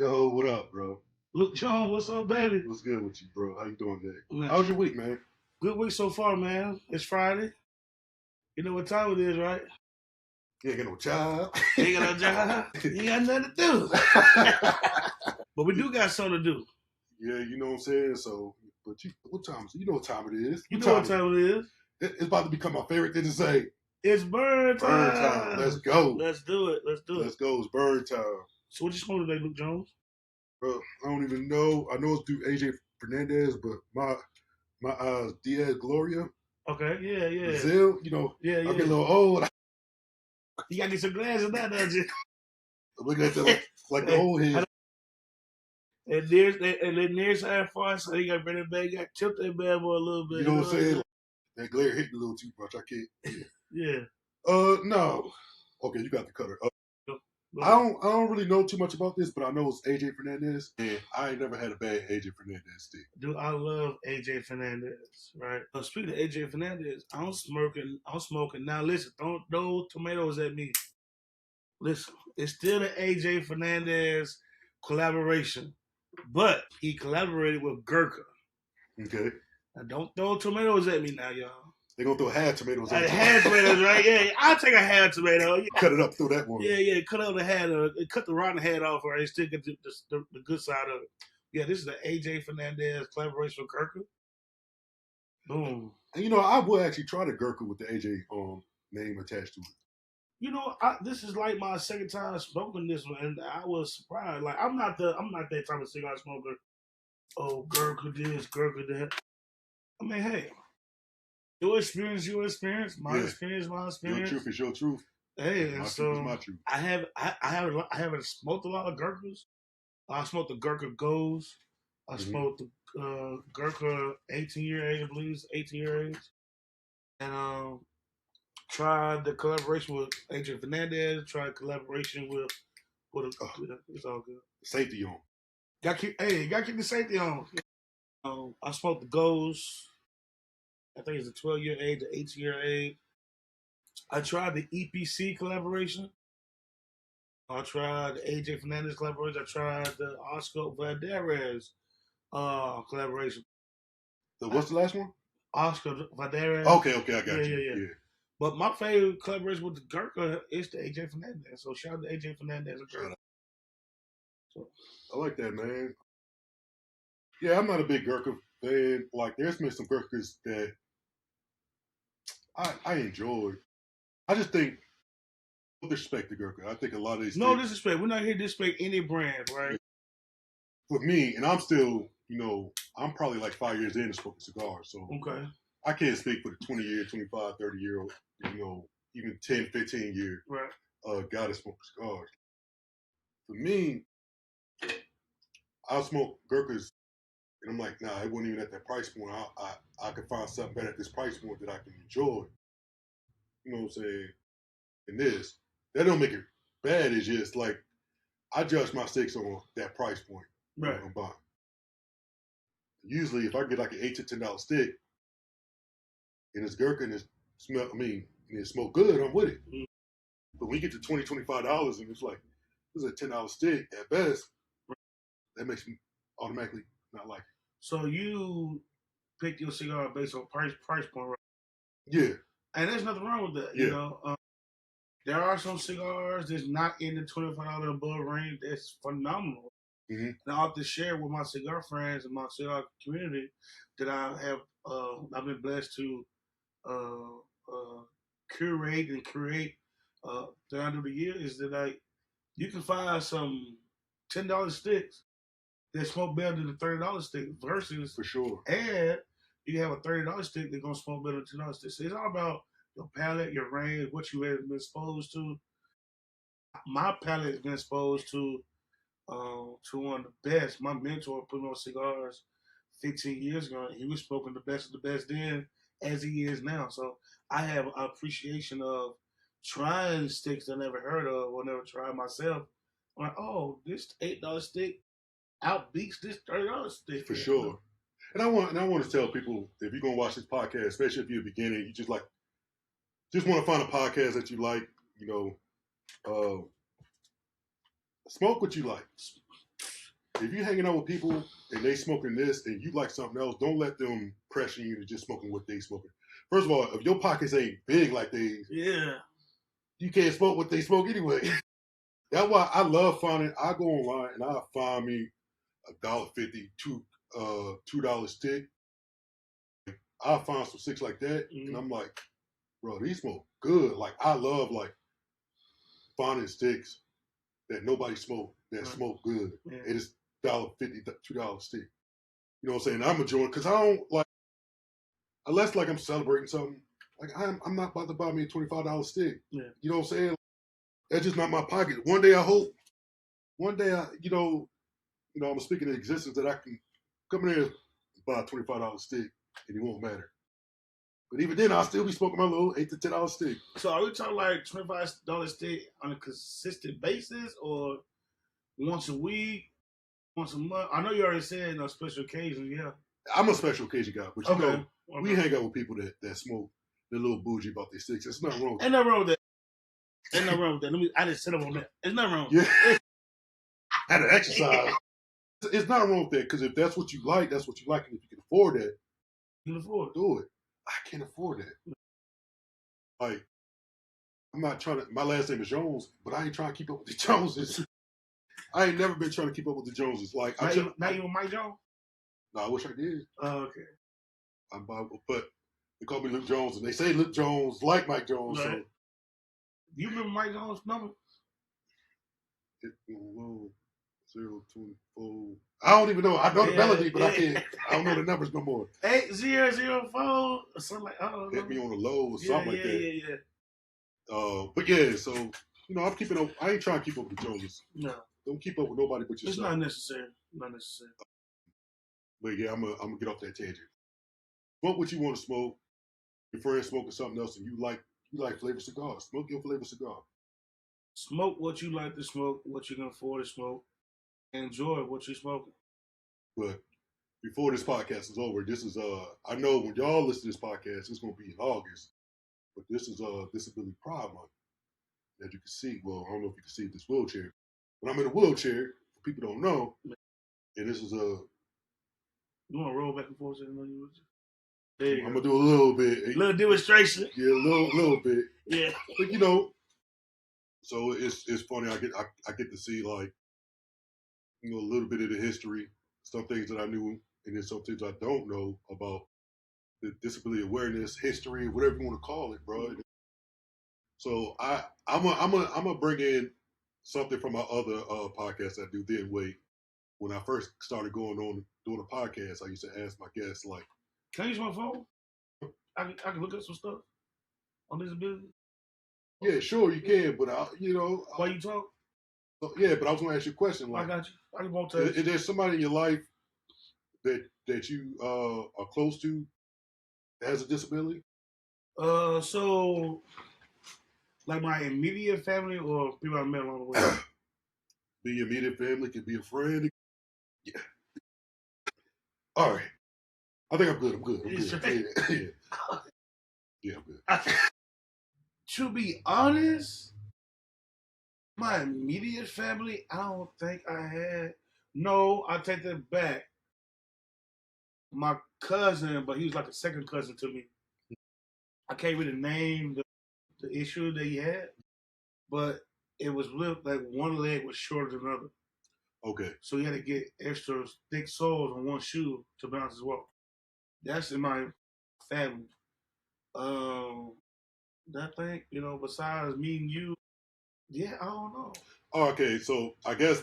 Yo, what up, bro? Luke Jones, what's up, baby? What's good with you, bro? How you doing today? Man, How's your week, man? good week so far, man. It's Friday. You know what time it is, right? You ain't got no job. You ain't got no job. You ain't got nothing to do. But we do got something to do. Yeah, you know what I'm saying? So, but what time is it? You know what time it is. You know what time it is. It's about to become my favorite thing to say. It's burn time. Burn time. Let's go. Let's do it. Let's go. It's burn time. So what you smoking today, Luke Jones? Bro, I don't even know. I know it's through AJ Fernandez, but my Diaz Gloria. Okay, yeah. Brazil, you know, yeah. I'm getting a little old. You got to get some glasses now, don't you? I'm looking at that like the old head. And the near side far, so you got to bring it back. You got to tilt that bad boy a little bit. You know what I'm saying? That glare hit me a little too much. I can't. Yeah. No. Okay, you got the cutter. I don't really know too much about this, but I know it's AJ Fernandez, and I ain't never had a bad AJ Fernandez stick. Dude, I love AJ Fernandez, right? Speaking of AJ Fernandez, I'm smoking. Now listen, don't throw tomatoes at me. Listen, it's still the AJ Fernandez collaboration, but he collaborated with Gurkha. Okay. Now don't throw tomatoes at me now, y'all. They're going to throw half tomatoes at you. Half tomatoes, right? Yeah, I'll take a half tomato. Yeah. Cut it up through that one. Yeah. Cut out the head. Cut the rotten head off, right? Still get the good side of it. Yeah, this is the AJ Fernandez collaboration with Gurkha. Boom. And you know, I would actually try the Gurkha with the AJ name attached to it. You know, this is like my second time smoking this one, and I was surprised. Like I'm not that type of cigar smoker. Oh, Gurkha this, Gurkha that. I mean, hey, your experience. My experience. Your truth is your truth. Hey, my so truth is my truth. I haven't smoked a lot of Gurkhas. I smoked the Gurkha Goes. I smoked the Gurkha 18-year age, I believe it's 18-year age, and tried the collaboration with AJ Fernandez. Tried collaboration with it's all good. Safety on. Gotta keep the safety on. I smoked the Goes. I think it's a 12-year age, the 18-year age. I tried the EPC collaboration. I tried the AJ Fernandez collaboration. I tried the Oscar Valderez collaboration. What's the last one? Oscar Valderez. Okay, I got you. Yeah. But my favorite collaboration with the Gurkha is the AJ Fernandez. So shout out to AJ Fernandez and Gurkha. So, I like that, man. Yeah, I'm not a big Gurkha fan. Like, there's been some Gurkhas that I enjoyed. I just think, no disrespect to Gurkha. I think a lot of these no disrespect. We're not here to disrespect any brand, right? For me, and I'm still, I'm probably like 5 years into smoking cigars. So okay. I can't speak for the 20-year, 25, 30-year-old, even 10, 15-year guy that smokes cigars. For me, I'll smoke Gurkhas, and I'm like, nah, it wasn't even at that price point. I could find something better at this price point that I can enjoy. You know what I'm saying? And this, that don't make it bad. It's just like, I judge my sticks on that price point. Right. I'm buying. Usually, if I get like an $8 to $10 stick, and it's Gurkha and it smoke good, I'm with it. Mm-hmm. But when you get to $20, $25 and it's like, this is a $10 stick at best, that makes me automatically not like it. So you picked your cigar based on price point, right? Yeah. And there's nothing wrong with that, you know. There are some cigars that's not in the $25 above range that's phenomenal. Mm-hmm. And I have to share with my cigar friends and my cigar community that I have I've been blessed to curate and create throughout the year is that you can find some $10 sticks that smoke better than the $30 stick versus for sure. And you have a $30 stick that's gonna smoke better than $10 stick. So it's all about your palate, your range, what you have been exposed to. My palate has been exposed to one of the best. My mentor put me on cigars 15 years ago. He was smoking the best of the best then as he is now. So I have an appreciation of trying sticks I never heard of or never tried myself. I'm like, oh, this $8 stick outbeats this $30 stick. For sure. And I want to tell people, if you're gonna watch this podcast, especially if you're a beginner, you just want to find a podcast that you like, smoke what you like. if you're hanging out with people and they smoking this and you like something else, don't let them pressure you to just smoking what they smoking. First of all, if your pockets ain't big like these, you can't smoke what they smoke anyway. That's why I love finding. I go online and I find me $1.50, $2 stick. I find some sticks like that, and I'm like, bro, these smoke good. Like I love like finding sticks that nobody smoke that smoke good. It is $1.50, $2 stick. You know what I'm saying? I'm enjoying because I don't like unless like I'm celebrating something. Like I'm not about to buy me a $25 stick. Yeah. You know what I'm saying? That's just not my pocket. One day I hope. One day I'm speaking in existence that I can come in here and buy a $25 stick and it won't matter. But even then, I'll still be smoking my little $8 to $10 stick. So are we talking like $25 stick on a consistent basis or once a week, once a month? I know you already said on special occasions, yeah. I'm a special occasion guy, but you know, we hang out with people that smoke. They're a little bougie about their sticks. There's nothing wrong with that. Ain't nothing wrong with that. Ain't nothing wrong with that. I just sit up on that. There's nothing wrong with that. I had to exercise. It's not wrong with that because if that's what you like, that's what you like. And if you can afford that, you can afford it. Do it. I can't afford that. Like, I'm not trying to, my last name is Jones, but I ain't trying to keep up with the Joneses. I ain't never been trying to keep up with the Joneses. Like, not even Mike Jones? No, I wish I did. Oh, okay. But they call me Luke Jones, and they say Luke Jones like Mike Jones. Right. So. You remember Mike Jones' number? 024. I don't even know. I know the melody, but I don't know the numbers no more. 8004 or something like. I don't know. Hit me on the low or something like that. Yeah. But yeah, so I'm keeping up. I ain't trying to keep up with the Joneses. No. Don't keep up with nobody but yourself. It's not necessary. Not necessary. But yeah, I'm gonna get off that tangent. Smoke what you want to smoke. Your friend smoking something else, and you like flavored cigars. Smoke your flavored cigar. Smoke what you like to smoke, what you can afford to smoke. Enjoy what you're smoking. But before this podcast is over, this is I know when y'all listen to this podcast, it's gonna be in August. But this is Disability Pride Month. As you can see, well, I don't know if you can see this wheelchair, but I'm in a wheelchair. People don't know, and this is a. You want to roll back and forth? I'm gonna do a little bit, a little demonstration. Yeah, a little bit. Yeah, but so it's funny. I get to see like a little bit of the history, some things that I knew, and then some things I don't know about the disability awareness history, whatever you want to call it, bro. So I'm gonna bring in something from my other podcast I do. Then wait, when I first started going on doing a podcast, I used to ask my guests like, "Can I use my phone? I can look up some stuff on disability." Yeah, sure you can, but Why you talk? So, yeah, but I was gonna ask you a question. Like, I got you. I can won't tell you. Is there somebody in your life that you are close to that has a disability? So like my immediate family or people I met along the way? Be your immediate family, could be a friend. Yeah. All right. I think I'm good. I'm good. Yeah, I'm good. To be honest, my immediate family, I don't think I had. No, I take that back. My cousin, but he was like a second cousin to me. I can't really name the issue that he had, but it was like one leg was shorter than the other. Okay. So he had to get extra thick soles on one shoe to balance his walk. That's in my family. That thing, besides me and you, yeah, I don't know. Okay, so I guess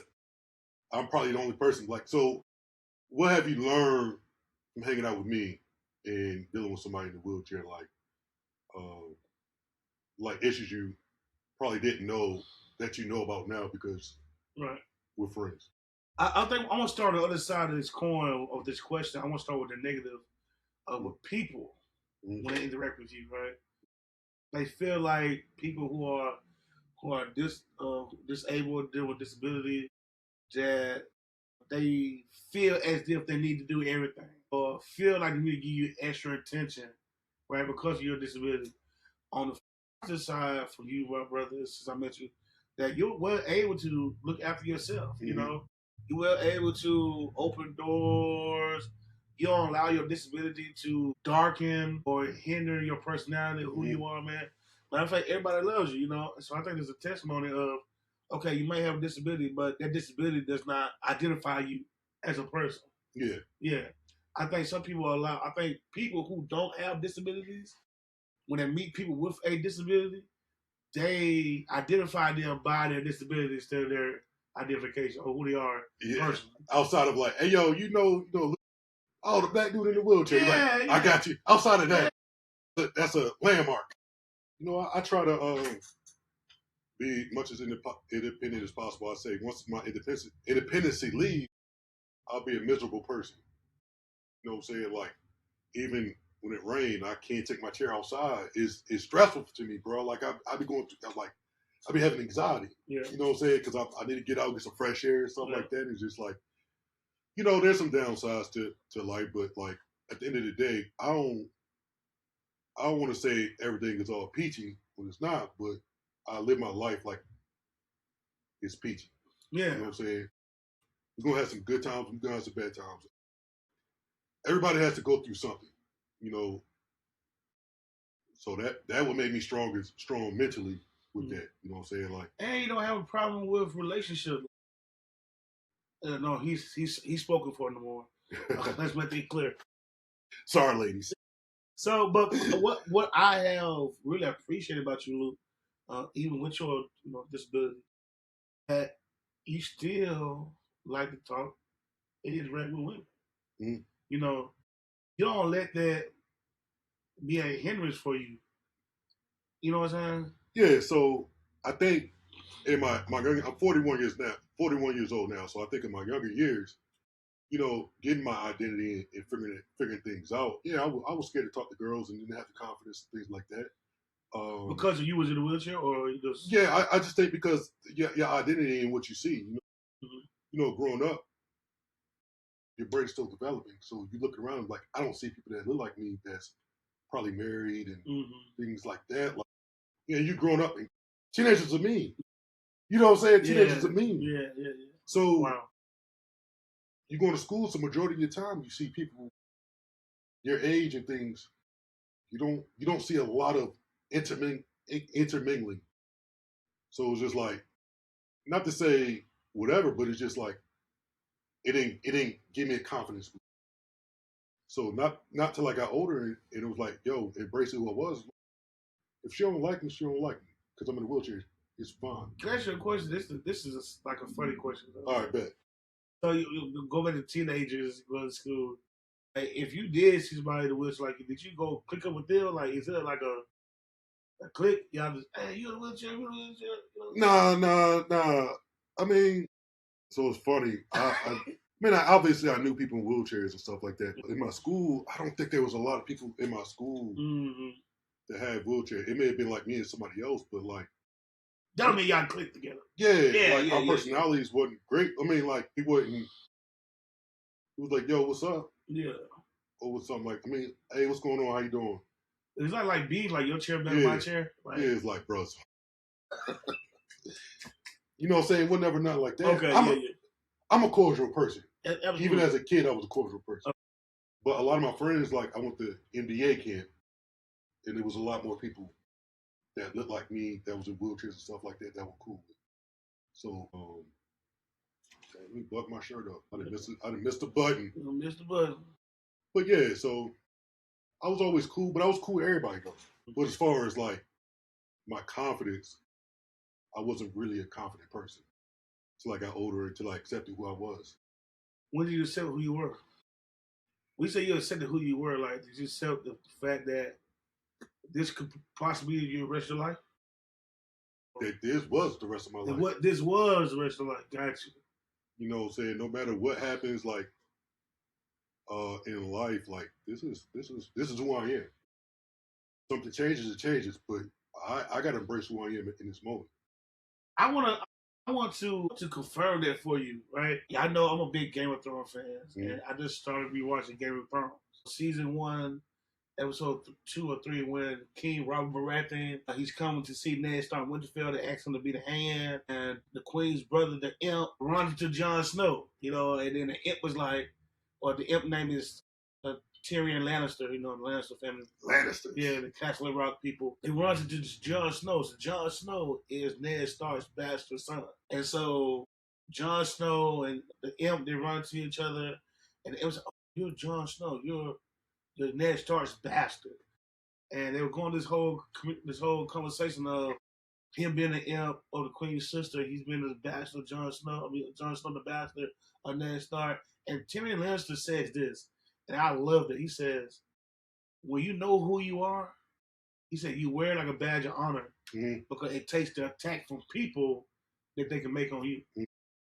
I'm probably the only person. Like, so what have you learned from hanging out with me and dealing with somebody in a wheelchair, like issues you probably didn't know that you know about now because we're friends? I think I'm gonna start on the other side of this coin of this question. I'm gonna start with the negative with people when they interact with you, right? They feel like people who are disabled, deal with disability, that they feel as if they need to do everything or feel like they need to give you extra attention, right, because of your disability. On the other side, from you, my brother, since I met you, that you're well able to look after yourself, You were able to open doors. You don't allow your disability to darken or hinder your personality, who you are, man. Matter of fact, everybody loves you, you know. So I think there's a testimony of, okay, you may have a disability, but that disability does not identify you as a person. Yeah. Yeah. I think some people allow, I think people who don't have disabilities, when they meet people with a disability, they identify them by their disability instead of their identification or who they are personally. Outside of like, hey, yo, you know, oh, the black dude in the wheelchair. Yeah, like, I got you. Outside of that, that's a landmark. You know, I try to be much as independent as possible. I say once my independency leaves, I'll be a miserable person. You know what I'm saying? Like, even when it rained, I can't take my chair outside. It's stressful to me, bro. Like, I be going through, like, I be having anxiety. Yeah. You know what I'm saying? Because I need to get out and get some fresh air and stuff like that. It's just like, you know, there's some downsides to life, but like at the end of the day, I don't want to say everything is all peachy when it's not, but I live my life like it's peachy. Yeah. You know what I'm saying? We're gonna have some good times, we're gonna have some bad times. Everybody has to go through something, you know. So that would make me strong mentally with that. You know what I'm saying? Like, and you don't have a problem with relationships. No, he's spoken for no more. Let's make it clear. Sorry, ladies. So, but what I have really appreciated about you, Luke, even with your disability, that you still like to talk and interact with women. Mm-hmm. You know, you don't let that be a hindrance for you. You know what I'm saying? Yeah. So I think in my younger, I'm 41 years old now. So I think in my younger years, you know, getting my identity and figuring things out. Yeah, I was scared to talk to girls and didn't have the confidence and things like that. Because you was in a wheelchair, or you just? Yeah, I just think because your identity and what you see. You know, you know, growing up, your brain's still developing. So you look around like, I don't see people that look like me that's probably married and things like that. Like, you know, you growing up and teenagers are mean. You know what I'm saying? Teenagers are mean. Yeah. So you go to school, so majority of your time you see people your age and things. You don't see a lot of intermingling. So it's just like, not to say whatever, but it's just like it didn't give me a confidence. So not till I got older and it was like, yo, embracing who I was. If she don't like me, she don't like me because I'm in a wheelchair. It's fine. Can I ask you a question? This is like a funny question. All right, bet. So you go back to teenagers, go to school. Like, if you did see somebody in a wheelchair, like, did you go click up with them? Like, is it like a click? Y'all just, hey, you in a wheelchair? You in a wheelchair? You know? Nah. I mean, so it's funny. I mean, obviously I knew people in wheelchairs and stuff like that. But in my school, I don't think there was a lot of people in my school that had wheelchairs. It may have been like me and somebody else, but like, that don't mean y'all clicked together. Yeah, our personalities wasn't great. I mean, like, he wasn't. He was like, "Yo, what's up?" Yeah. Or what's something like, I mean, hey, what's going on? How you doing? It's not like beef, like your chair better than my chair. Like, yeah, it's like, bro. You know what I'm saying? We'll never nothing like that. Okay, I'm a cordial person. Absolutely. Even as a kid, I was a cordial person. But a lot of my friends, like, I went to NBA camp, and there was a lot more people that looked like me that was in wheelchairs and stuff like that were cool. So, let me button my shirt up. I didn't miss the button. You missed the button. But yeah, so I was always cool, but I was cool with everybody though. But as far as like my confidence, I wasn't really a confident person until I got older, until I accepted who I was. When did you accept who you were? We say you accepted who you were. Like, did you accept the fact that this could possibly be your rest of your life? That this was the rest of my life. What this was the rest of life. Gotcha. You know what I'm saying? No matter what happens, like in life, like this is who I am. Something changes, it changes, but I gotta embrace who I am in this moment. I want to confirm that for you, right? Yeah, I know I'm a big Game of Thrones fan, and I just started rewatching Game of Thrones. Season 1 episode 2 or 3 when King Robert Baratheon, he's coming to see Ned Stark Winterfell to ask him to be the hand, and the Queen's brother, the Imp, runs to Jon Snow, and then the Imp was like, or the Imp name is Tyrion Lannister, the Lannister family. Lannister. Yeah, the Castle Rock people. He runs into Jon Snow. So Jon Snow is Ned Stark's bastard son. And so Jon Snow and the Imp, they run to each other, and it was, oh, you're Jon Snow, you're Ned Stark's bastard. And they were going this whole conversation of him being the Imp of the Queen's sister. He's been the bastard of Jon Snow. Jon Snow the bastard of Ned Stark. And Tyrion Lannister says this, and I loved it. He says, when you know who you are, he said, you wear it like a badge of honor because it takes the attack from people that they can make on you. Mm-hmm.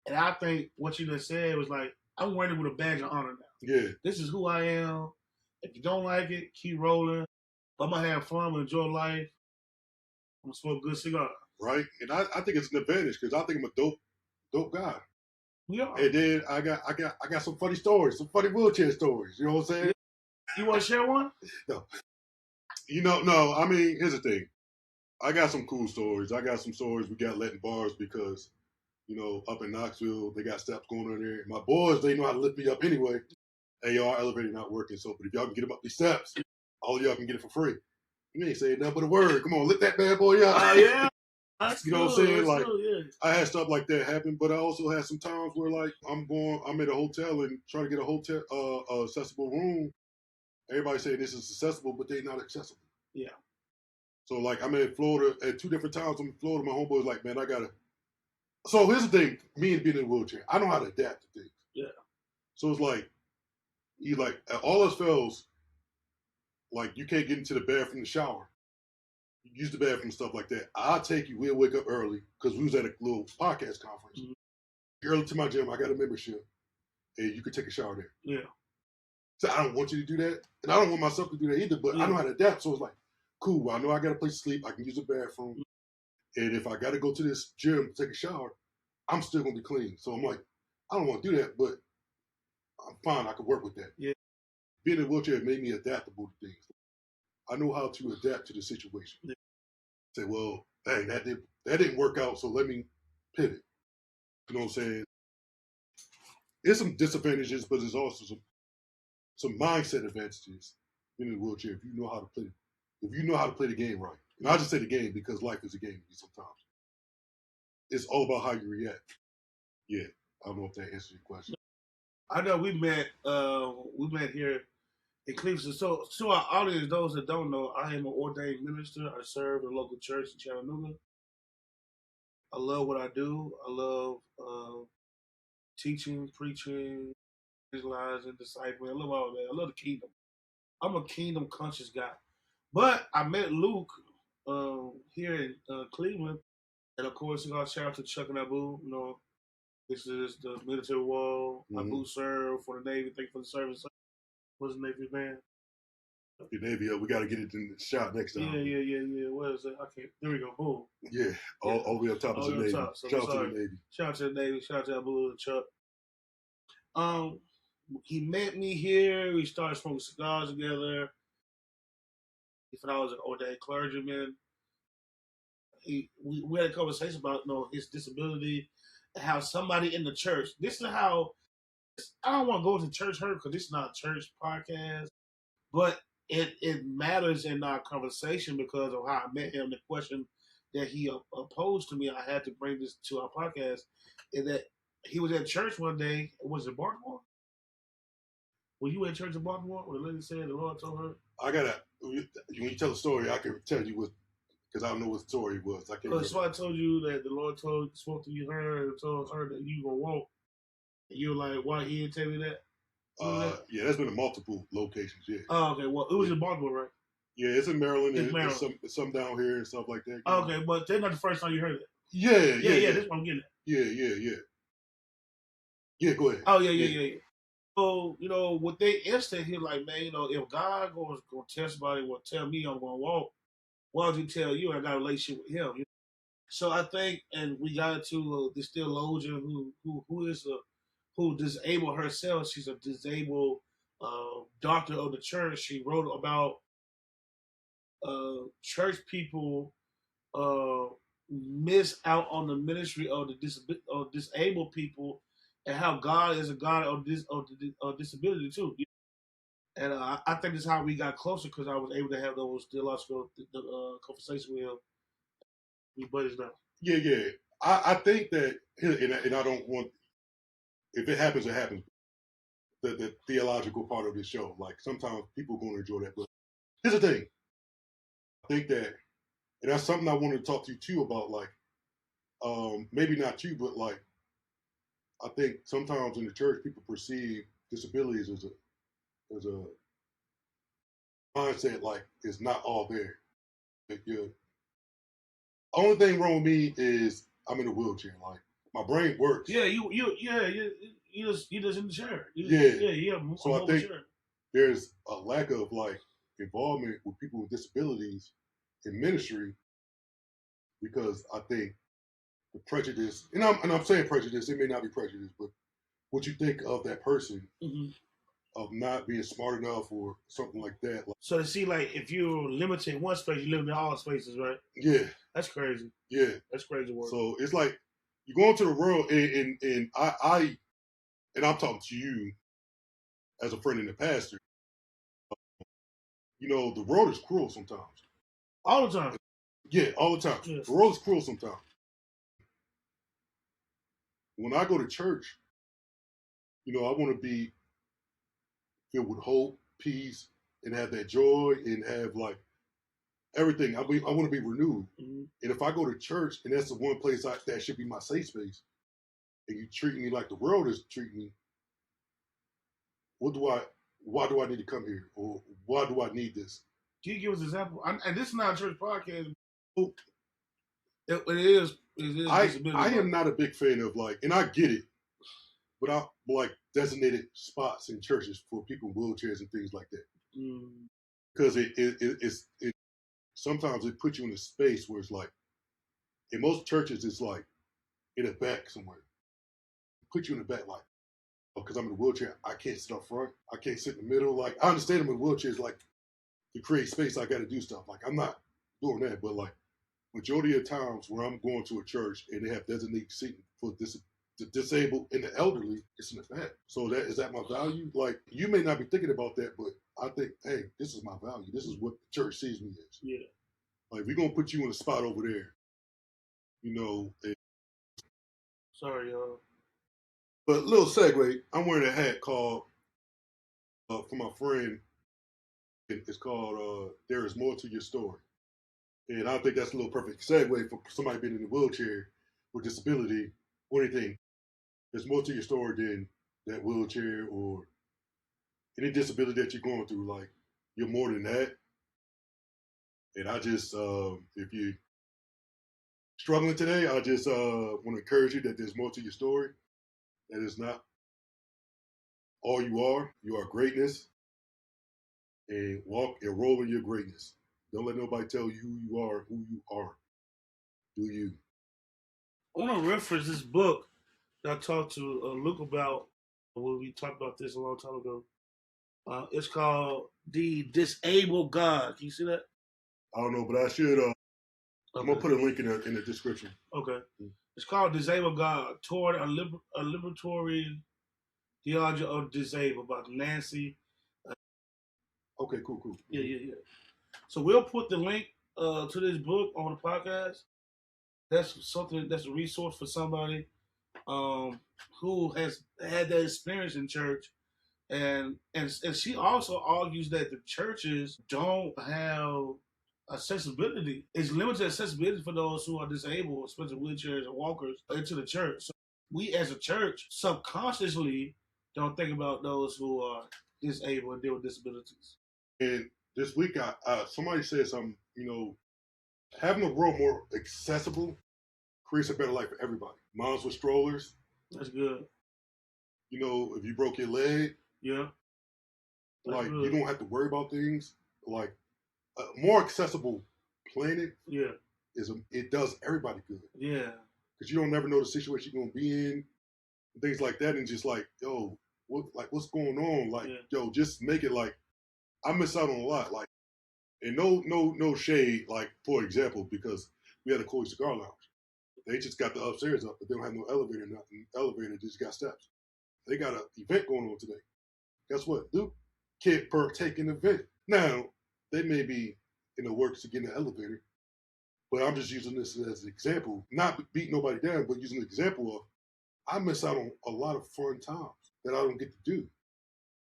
And I think what you just said was like, I'm wearing it with a badge of honor now. Yeah. This is who I am. If you don't like it, keep rolling. I'm going to have fun and enjoy life. I'm going to smoke a good cigar. Right. And I think it's an advantage because I think I'm a dope guy. Yeah. And then I got some funny stories, some funny wheelchair stories. You know what I'm saying? You want to share one? No. No. I mean, here's the thing. I got some cool stories. I got some stories we got let in bars because, up in Knoxville, they got steps going on there. My boys, they know how to lift me up anyway. Hey, y'all, elevator not working. So, but if y'all can get them up these steps, all of y'all can get it for free. You ain't saying nothing but a word. Come on, lift that bad boy up. Yeah. That's you know what I'm saying? Like, cool, yeah. I had stuff like that happen, but I also had some times where, like, I'm at a hotel and trying to get a hotel accessible room. Everybody saying this is accessible, but they're not accessible. Yeah. So, like, I'm in Florida at 2 different times. I'm in Florida. My homeboy's like, man, I gotta. So here's the thing: me and being in a wheelchair, I know how to adapt to things. Yeah. So it's like, all else fails, like you can't get into the bathroom, the shower. You use the bathroom and stuff like that. I'll take you. We'll wake up early because we was at a little podcast conference. Mm-hmm. Early to my gym, I got a membership, and you could take a shower there. Yeah. So I don't want you to do that, and I don't want myself to do that either. But I know how to adapt. So it's like, cool. I know I got a place to sleep. I can use the bathroom, and if I got to go to this gym to take a shower, I'm still gonna be clean. So I'm like, I don't want to do that, but I'm fine. I can work with that. Yeah. Being in a wheelchair made me adaptable to things. I know how to adapt to the situation. Yeah. Say, well, dang, that didn't work out, so let me pivot. You know what I'm saying? There's some disadvantages, but there's also some mindset advantages being in a wheelchair if you know how to play the game right. And I just say the game because life is a game sometimes. It's all about how you react. Yeah. I don't know if that answers your question. I know we met here in Cleveland. So to our audience, those that don't know, I am an ordained minister. I serve in a local church in Chattanooga. I love what I do. I love teaching, preaching, evangelizing, discipling. I love all that. I love the kingdom. I'm a kingdom conscious guy. But I met Luke here in Cleveland. And of course, shout out to Chuck and Abu. This is the military wall. Mm-hmm. Abu served for the Navy. Thank you for the service. What's the Navy man? The Navy, we got to get it in the shot next time. Yeah. What is it? I can't. There we go. Boom. Yeah, all the way up top is the Navy. So shout out to the Navy. Shout out to the Navy. Shout out to Abu and Chuck. He met me here. We started smoking cigars together. He thought I was an ordained clergyman. We had a conversation about his disability and how somebody in the church. This is how I don't want to go into church hurt because this is not a church podcast, but it matters in our conversation because of how I met him. The question that he posed to me, I had to bring this to our podcast, is that he was at church one day. Was it Baltimore? Were you at church in Baltimore? When the lady said the Lord told her? When you tell the story, I can tell you because I don't know what the story was. I can't. So I told you that the Lord spoke to her and told her that you gonna walk. And you were like, why he didn't tell me that? Yeah, there's been in multiple locations. Yeah. Oh, okay. Well, it was in Baltimore, right? Yeah, it's in Maryland. It's some down here and stuff like that. Okay, but that's not the first time you heard it. Yeah. That's what I'm getting at. Yeah. Yeah, go ahead. Oh, yeah. So, with their instinct, he was like, man, if God gonna tell somebody, tell me I'm gonna walk, why would he tell you? I got a relationship with him. So I think, and we got to this theologian who disabled herself. She's a disabled doctor of the church. She wrote about church people miss out on the ministry of the disabled people, and how God is a God of disability too. And I think that's how we got closer, because I was able to have those theological conversations with him. We buddies now. Yeah. I think that, and I don't want, if it happens, it happens. The theological part of this show, like sometimes people are going to enjoy that. But here's the thing: I think that, and that's something I want to talk to you too about. Like, maybe not you, but like, I think sometimes in the church people perceive disabilities as a mindset like it's not all there. The only thing wrong with me is I'm in a wheelchair. Like my brain works. Yeah, you just in the chair. Yeah. So I think there's a lack of like involvement with people with disabilities in ministry, because I think the prejudice, and I'm saying prejudice, it may not be prejudice, but what you think of that person, of not being smart enough or something like that. Like, so to see, like, if you're limited in one space, you live in all spaces, right? Yeah. That's crazy. Yeah. That's crazy work. So it's like you go into the world, and I'm talking to you as a friend and a pastor. You know, the world is cruel sometimes. All the time. Yeah, all the time. Yes. The world is cruel sometimes. When I go to church, you know, I want to be filled with hope, peace, and have that joy, and have like everything. I want to be renewed. Mm-hmm. And if I go to church and that's the one place that should be my safe space, and you treat me like the world is treating me, why do I need to come here? Or why do I need this? Can you give us an example? And this is not a church podcast. It is I am not a big fan of like, and I get it, but I like designated spots in churches for people in wheelchairs and things like that. Because it sometimes it puts you in a space where it's like, in most churches it's like in the back somewhere. Put you in the back, like, because I'm in a wheelchair, I can't sit up front, I can't sit in the middle. Like, I understand I'm in wheelchairs, like, to create space I got to do stuff. Like, I'm not doing that, but like majority of times where I'm going to a church and they have designated seating for the disabled and the elderly, it's in the back. So is that my value? Like, you may not be thinking about that, but I think, hey, this is my value. This is what the church sees me as. Yeah. Like, we're gonna put you in a spot over there, you know. Sorry, y'all. But little segue, I'm wearing a hat called for my friend. It's called "There Is More to Your Story," and I think that's a little perfect segue for somebody being in a wheelchair with disability or anything. There's more to your story than that wheelchair or any disability that you're going through. Like, you're more than that. And I just, if you're struggling today, I just want to encourage you that there's more to your story. That is not all you are. You are greatness. And walk and roll in your greatness. Don't let nobody tell you who you are, who you aren't. Do you? I want to reference this book that I talked to Luke about when we talked about this a long time ago. It's called The Disabled God. Can you see that? I don't know, but I should. I'm going to put a link in the description. Okay. It's called Disabled God, Toward a Liberatory Theology of Disabled, by Nancy. Okay, cool. Yeah. So we'll put the link to this book on the podcast. That's a resource for somebody who has had that experience in church. And she also argues that the churches don't have accessibility. It's limited accessibility for those who are disabled, especially wheelchairs and walkers, into the church. So we as a church subconsciously don't think about those who are disabled and deal with disabilities. And this week, somebody said something, having the world more accessible creates a better life for everybody. Moms with strollers. That's good. If you broke your leg. Yeah. Like, you don't have to worry about things. Like, a more accessible planet. Yeah. It does everybody good. Yeah. Because you don't never know the situation you're going to be in. Things like that. And just like, yo, what's going on? Like, yo, just make it like, I miss out on a lot. Like, And no shade. Like for example, because we had a Koi Cigar Lounge, they just got the upstairs up, but they don't have no elevator. Nothing. Elevator just got steps. They got an event going on today. Guess what? Duke can't partake in the event. Now they may be in the works to get in the elevator, but I'm just using this as an example, not beat nobody down, but using an example of I miss out on a lot of fun times that I don't get to do.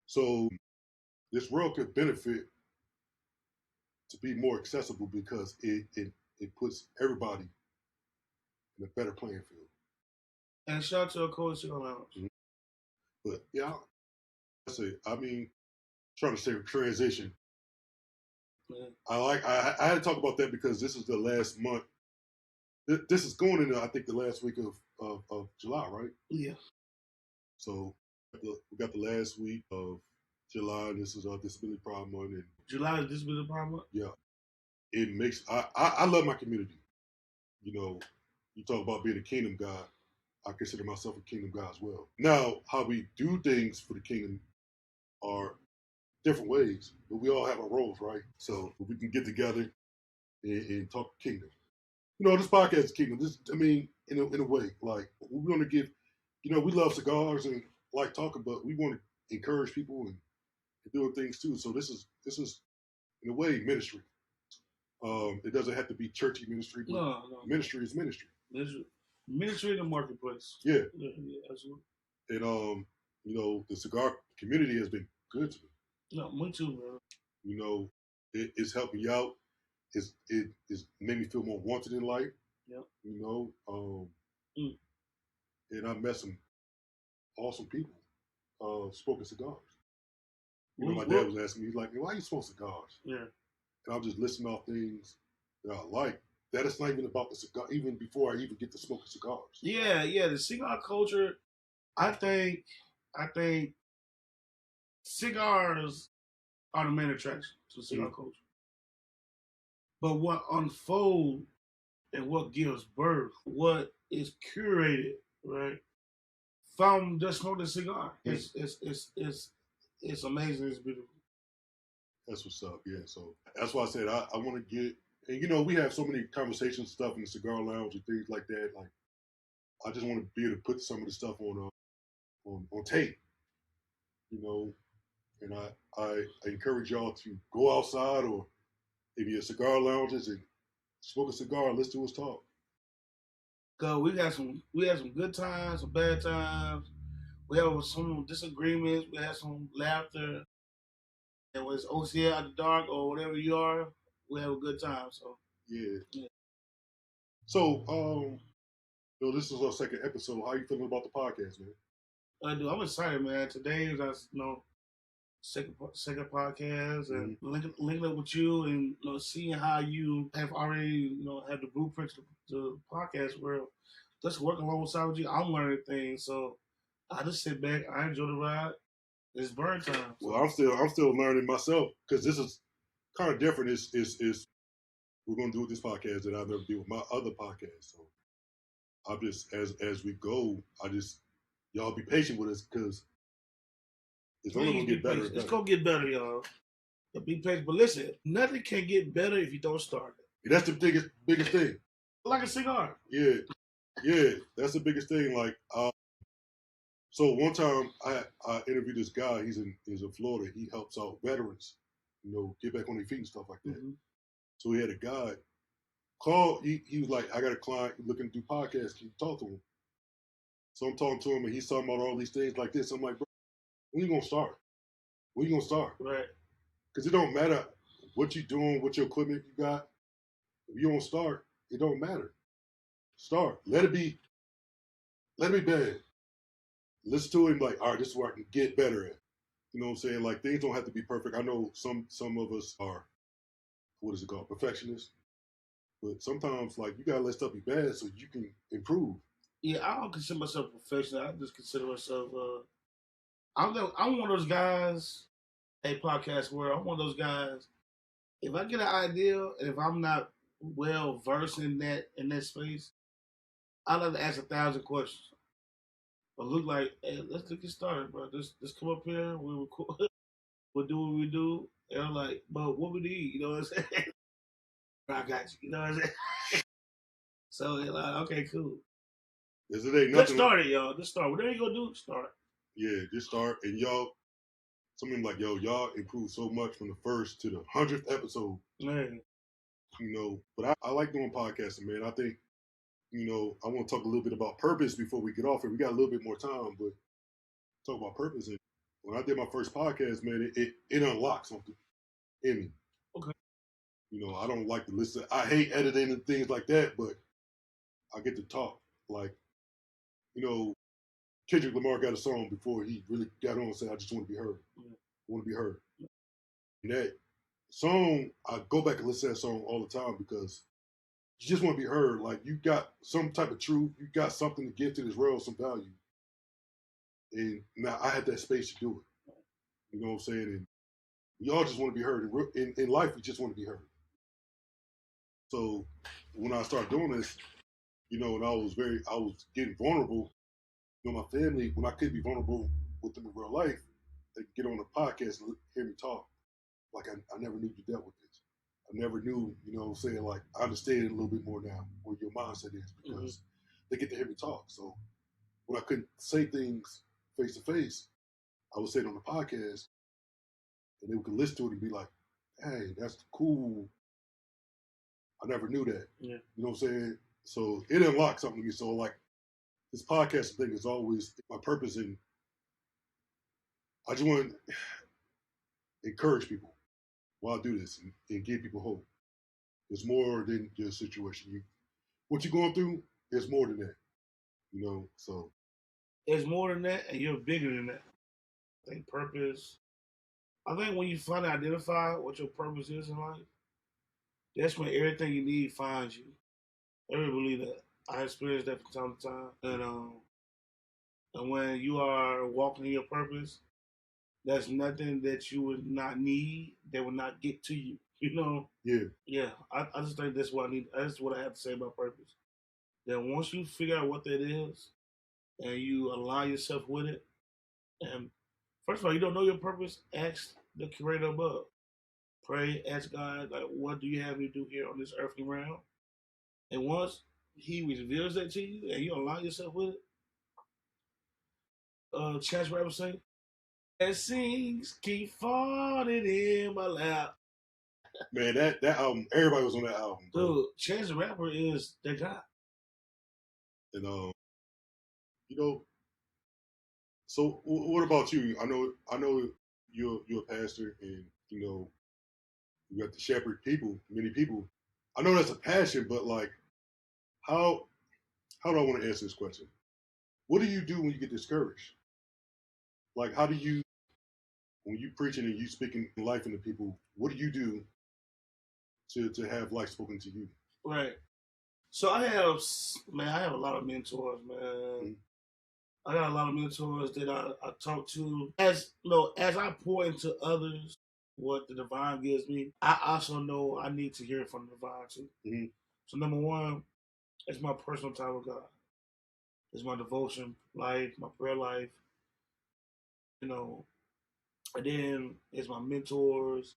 So this world could benefit to be more accessible because it puts everybody in a better playing field. And shout out to a coach lounge. Mm-hmm. But yeah, I mean, trying to say transition. Yeah. I had to talk about that because this is the last month. This is going into I think the last week of July, right? Yeah. So we got the last week of July. This is our Disability Pride Month. And July is Disability Pride Month? Yeah. It makes, I love my community. You know, you talk about being a kingdom God. I consider myself a kingdom God as well. Now, how we do things for the kingdom are different ways, but we all have our roles, right? So we can get together and talk kingdom. You know, this podcast is kingdom. In a way, like we want to give, we love cigars and like talking, but we want to encourage people and doing things too. So this is in a way ministry. It doesn't have to be churchy ministry, but no. Ministry is ministry. Ministry in the marketplace. Yeah, absolutely. And the cigar community has been good to me. No, me too, bro. It's helped me out. It's made me feel more wanted in life. Yep. And I met some awesome people. Smoking cigars. My dad was asking me, he's like, why you smoke cigars? Yeah. And I'll just listen off things that I like. That it's not even about the cigar, even before I even get to smoking cigars. Yeah, the cigar culture. I think cigars are the main attraction to cigar culture. But what unfolds and what gives birth, what is curated, right, from just smoking a cigar, it's amazing. It's beautiful. That's what's up. Yeah, so that's why I said I want to get, and we have so many conversations and stuff in the cigar lounge and things like that. Like, I just want to be able to put some of the stuff on tape, and I encourage y'all to go outside or if you're cigar lounges and smoke a cigar and listen to us talk. Cause we had some good times, some bad times. We had some disagreements. We had some laughter. And when it's OCL out the dark or whatever you are, we have a good time. So yeah. So this is our second episode. How you feeling about the podcast, man? I'm excited, man. Today is our second podcast and linking up with you and seeing how you have already have the blueprint to the podcast world. Just working alongside with you, I'm learning things. So I just sit back. I enjoy the ride. It's burn time. So. Well, I'm still learning myself because this is kind of different. Is we're gonna do with this podcast that I've never did with my other podcast. So I'm just as we go. Y'all be patient with us because it's only gonna get better. It's gonna get better, y'all. Be patient, but listen, nothing can get better if you don't start it. That's the biggest thing. Like a cigar. Yeah, that's the biggest thing. Like, so one time I interviewed this guy. He's in Florida. He helps out veterans, get back on their feet and stuff like that. Mm-hmm. So he had a guy call. He was like, I got a client looking to do podcasts. Can you talk to him? So I'm talking to him, and he's talking about all these things like this. I'm like, bro, when you gonna start? When you gonna start? Right. Because it don't matter what you're doing, what your equipment you got. If you don't start, it don't matter. Start. Let it be bad. Listen to it like, all right, this is where I can get better at. You know what I'm saying? Like, things don't have to be perfect. I know some of us are, what is it called, perfectionists. But sometimes, like, you gotta let stuff be bad so you can improve. Yeah, I don't consider myself a professional. I just consider myself, I'm one of those guys, podcast where I'm one of those guys, if I get an idea and if I'm not well versed in that space, I like to ask 1,000 questions. But look like, hey, let's get started, bro. Just come up here, we record. we'll do what we do. And I'm like, but what we need, you know what I'm saying? I got you, you know what I'm saying? So they're like, okay, cool. Is it ain't Just nothing? start it, y'all. Just start. Whatever you gonna do, start. Yeah, just start. And y'all, something like, yo, y'all improved so much from the first to the 100th episode. Man. You know, but I like doing podcasting, man. I think, you know, I want to talk a little bit about purpose before we get off here. We got a little bit more time, but talk about purpose. And when I did my first podcast, man, it unlocked something in me. Okay. You know, I don't like to listen. I hate editing and things like that, but I get to talk. Like, you know, Kendrick Lamar got a song before he really got on and said, I just want to be heard. I want to be heard. And that song, I go back and listen to that song all the time because you just want to be heard. Like, you got some type of truth. You got something to give to this world, some value. And now I had that space to do it. You know what I'm saying? And we all just want to be heard. In life, we just want to be heard. So when I started doing this, you know, and I was getting vulnerable. You know, my family, when I could be vulnerable with them in real life, they could get on the podcast and hear me talk. Like, I never knew you dealt with this. I never knew, you know what I'm saying? Like, I understand it a little bit more now where your mindset is because they get to hear me talk. So when I couldn't say things face to face, I would say it on the podcast and they could listen to it and be like, hey, that's cool. I never knew that. Yeah. You know what I'm saying? So it unlocked something to me. So, like, this podcast thing is always my purpose, and I just want to encourage people while I do this and give people hope. It's more than your situation. What you're going through is more than that, you know. So it's more than that, and you're bigger than that. I think purpose. I think when you finally identify what your purpose is in life, that's when everything you need finds you. I really believe that. I experienced that from time to time, and when you are walking in your purpose, there's nothing that you would not need that would not get to you. You know? Yeah. Yeah. I just think that's what I need. That's what I have to say about purpose. That once you figure out what that is and you align yourself with it, and first of all, you don't know your purpose, ask the creator above. Pray, ask God, like, what do you have me to do here on this earthly realm? And once he reveals that to you and you align yourself with it, Chance Rapper say, blessings keep falling in my lap. Man, that album, everybody was on that album, bro. Dude, Chance the Rapper is the guy. And you know, so what about you? I know you're a pastor, and you know you got to shepherd people, many people. I know that's a passion, but like, how do I want to answer this question? What do you do when you get discouraged? Like, how do you, when you preaching and you speaking life into people, what do you do to have life spoken to you? Right. So I have a lot of mentors, man. Mm-hmm. I got a lot of mentors that I talk to. As you know, as I pour into others what the divine gives me, I also know I need to hear from the divine too. Mm-hmm. So number one, it's my personal time with God. It's my devotion life, my prayer life. You know, and then it's my mentors,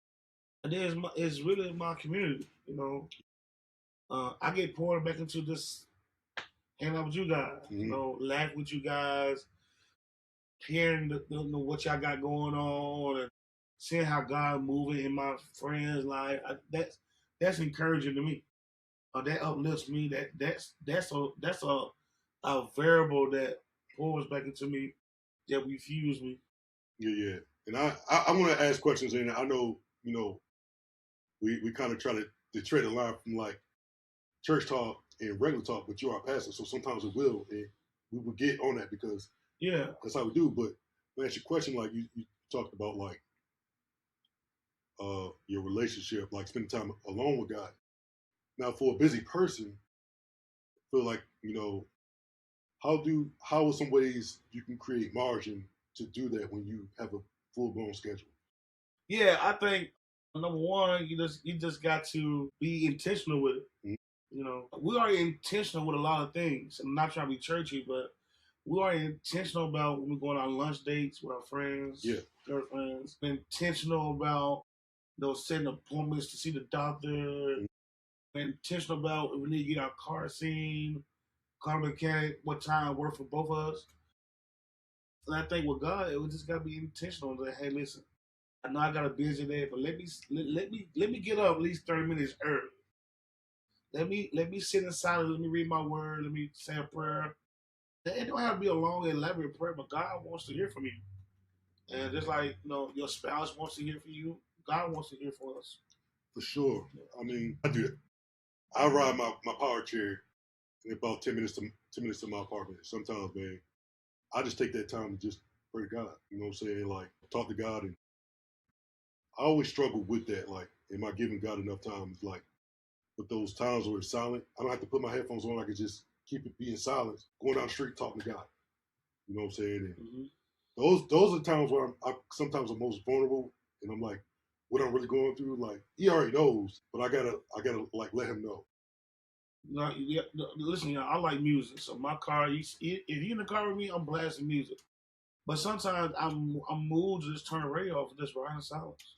and then it's really my community. You know, I get poured back into this hang out with you guys. Mm-hmm. You know, laugh with you guys, hearing what y'all got going on, and seeing how God moving in my friends' life. That's encouraging to me. That uplifts me. That's a variable that pours back into me, that refuels me. Yeah. And I want to ask questions, and I know, you know, we kind of try to tread a line from like church talk and regular talk, but you're our pastor, so sometimes it will, and we will get on that because that's how we do. But to ask your question, like you talked about, like your relationship, like spending time alone with God. Now, for a busy person, I feel like, you know, how are some ways you can create margin to do that when you have a full blown schedule? Yeah, I think number one, you just got to be intentional with it. Mm-hmm. You know, we are intentional with a lot of things. I'm not trying to be churchy, but we are intentional about when we're going on lunch dates with our friends, girlfriends. We're intentional about setting appointments to see the doctor. Mm-hmm. We're intentional about if we need to get our car seen, car mechanic, what time work for both of us. And I think with God, we just gotta be intentional. That hey, listen, I know I got a busy day, but let me get up at least 30 minutes early. Let me sit in silence. Let me read my word. Let me say a prayer. It don't have to be a long, elaborate prayer, but God wants to hear from you. And just like your spouse wants to hear from you, God wants to hear from us. For sure. I mean, I do it. I ride my power chair in about 10 minutes to my apartment. Sometimes, man, I just take that time to just pray to God. You know what I'm saying? Like talk to God, and I always struggle with that. Like, am I giving God enough time? It's like, with those times where it's silent, I don't have to put my headphones on. I can just keep it being silent, going down the street talking to God. You know what I'm saying? And those are times where I sometimes I'm most vulnerable, and I'm like, what I'm really going through. Like he already knows, but I gotta like let him know. No, listen, I like music. So my car, if you're in the car with me, I'm blasting music. But sometimes I'm moved to just turn the radio off and just ride in silence.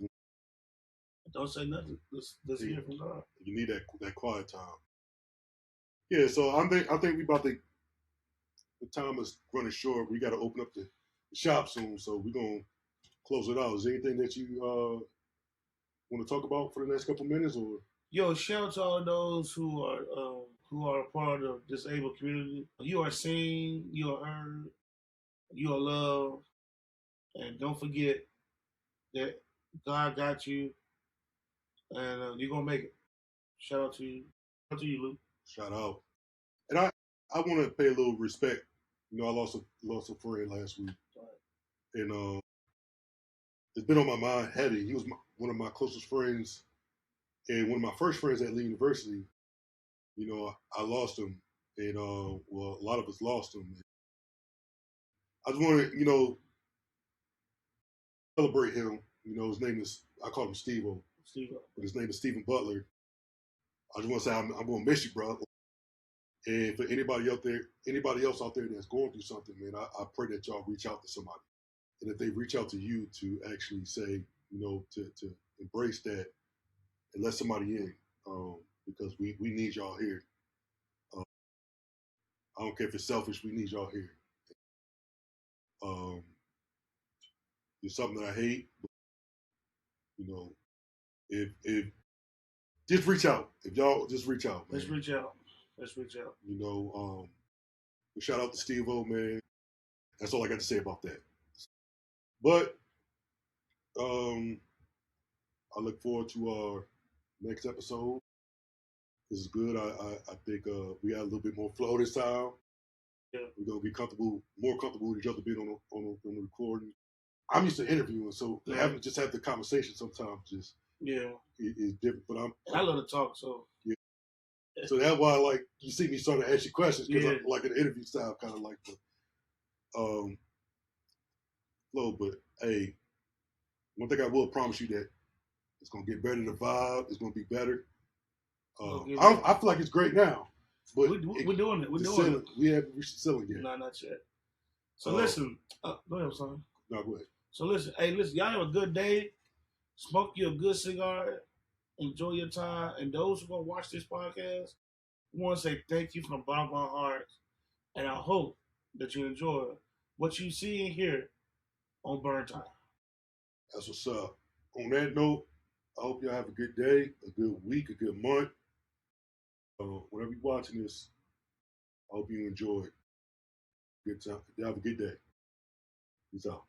Don't say nothing. Let's hear from God. You need that quiet time. Yeah, so I think we about to. The time is running short. We got to open up the shop soon, so we're gonna close it out. Is there anything that you want to talk about for the next couple minutes, or? Yo, shout out to all those who are a part of the disabled community. You are seen, you are heard, you are loved, and don't forget that God got you, and you're gonna make it. Shout out to you. Shout out to you, Luke. Shout out. And I want to pay a little respect. You know, I lost a friend last week, and it's been on my mind heavy. He was one of my closest friends, and one of my first friends at Lee University. You know, I lost him, and well, a lot of us lost him. I just want to, celebrate him. You know, his name is, I call him Steve-O, but his name is Stephen Butler. I just want to say I'm going to miss you, bro. And for anybody else out there that's going through something, man, I pray that y'all reach out to somebody. And if they reach out to you to actually say, to embrace that and let somebody in, because we need y'all here. I don't care if it's selfish, we need y'all here. It's something that I hate, but, if just reach out. If y'all just reach out, man. Let's reach out. Shout out to Steve-O, man. That's all I got to say about that. But I look forward to our next episode. This is good. I think we got a little bit more flow this time. Yeah. We're gonna be more comfortable with each other being on the recording. I'm used to interviewing, so having to just have the conversation sometimes just is different. But I love to talk, so yeah. So that's why like you see me starting to ask you questions because I like an interview style, kind of like the flow. But hey, one thing I will promise you that it's gonna get better. The vibe is gonna be better. I feel like it's great now, but we're doing it. We haven't reached the ceiling yet. No, not yet. So listen, go ahead, son. No, go ahead. So listen, y'all have a good day. Smoke you a good cigar. Enjoy your time. And those who are gonna watch this podcast, I want to say thank you from the bottom of my heart, and I hope that you enjoy what you see and hear on Burn Time. That's what's up. On that note, I hope y'all have a good day, a good week, a good month. Whenever you're watching this, I hope you enjoy it. Good time. Y'all have a good day. Peace out.